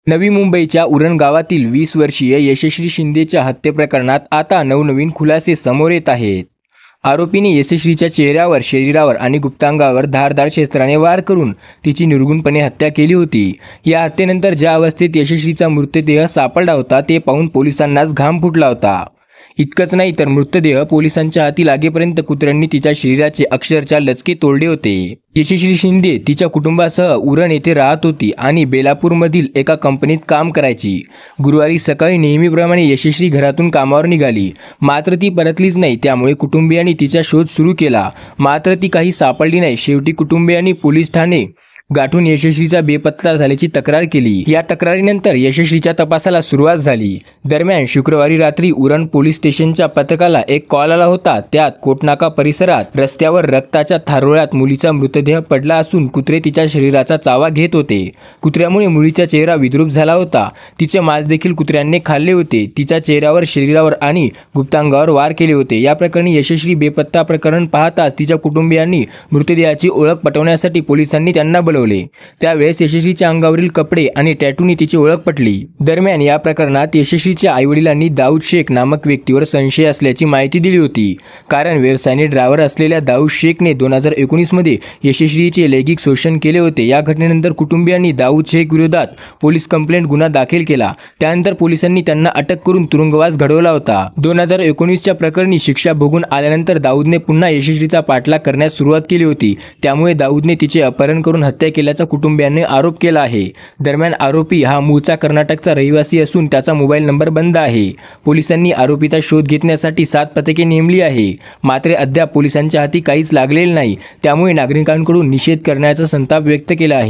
नवी मुंबईच्या उरण गावातील 20 वर्षीय यशश्री शिंदेच्या हत्येप्रकरणात आता नवनवीन खुलासे समोर येत आहेत। आरोपीने यशश्रीच्या चेहऱ्यावर, शरीरावर आणि गुप्तांगावर धारदार शस्त्राने वार करून तिची निर्गुणपणे हत्या केली होती। या हत्येनंतर ज्या अवस्थेत यशश्रीचा मृतदेह सापडला होता ते पाहून पोलिसांनाच घाम फुटला होता। इतकंच नाही तर मृतदेह पोलिसांच्या हाती लागेपर्यंत कुत्र्यांनी तिच्या शरीराचे अक्षरशः लचके तोडले होते। यशश्री शिंदे तिच्या कुटुंबासह उरण येथे राहत होती आणि बेलापूरमधील एका कंपनीत काम करायची। गुरुवारी सकाळी नेहमीप्रमाणे यशश्री घरातून कामावर निघाली, मात्र ती परतलीच नाही। त्यामुळे कुटुंबियांनी तिचा शोध सुरू केला, मात्र ती काही सापडली नाही। शेवटी कुटुंबियांनी पोलीस ठाणे गाठून यशश्रीचा बेपत्ता झाल्याची तक्रार केली। या तक्रारीनंतर यशश्रीच्या तपासाला सुरुवात झाली। दरम्यान शुक्रवारी रात्री उरण पोलीस स्टेशनच्या पथकाला एक कॉल आला होता। त्यात कोटनाका परिसरात रस्त्यावर रक्ताच्या थारोळ्यात मुलीचा मृतदेह पडला असून कुत्रे तिच्या शरीराचा चावा घेत होते। कुत्र्यामुळे मुलीचा चेहरा विद्रूप झाला होता। तिचे मांस देखील कुत्र्यांनी खाल्ले होते। तिच्या चेहऱ्यावर, शरीरावर आणि गुप्तांगावर वार केले होते। या प्रकरणी यशश्री बेपत्ता प्रकरण पाहताच तिच्या कुटुंबियांनी मृतदेहाची ओळख पटवण्यासाठी पोलिसांनी त्यांना त्यावेळेस यशश्रीच्या अंगावरील कपडे आणि टॅटूनी तिची ओळख पटली। दरम्यान या प्रकरणात यशश्रीच्या आईवडिलांनी दाऊद शेख नामक व्यक्तीवर संशय असल्याची माहिती दिली होती, कारण व्यवसायाने ड्रायव्हर असलेल्या दाऊद शेखने 2019 मध्ये यशश्रीचे लैंगिक शोषण केले होते। या घटनेनंतर कुटुंबियांनी दाऊद शेख विरोधात पोलीस कंप्लेंट गुन्हा दाखल केला। त्यानंतर पोलिसांनी त्यांना अटक करून तुरुंगवास घडवला होता। 2019च्या प्रकरणी शिक्षा भोगून आल्यानंतर दाऊदने पुन्हा यशश्रीचा पाठलाग करण्यास सुरुवात केली होती। त्यामुळे दाऊदने तिचे अपहरण करून हत्या केल्याचा कुटुंबियांनी आरोप केला आहे। दरम्यान आरोपी हा मूळचा कर्नाटकचा रहिवासी असून त्याचा मोबाईल नंबर बंद आहे। पोलिसांनी आरोपीचा शोध घेण्यासाठी 7 पथके नेमली आहे, मात्र अद्याप पोलिसांच्या हाती काहीच लागलेले नाही। त्यामुळे नागरिकांकडून निषेध करण्याचा संताप व्यक्त केला आहे।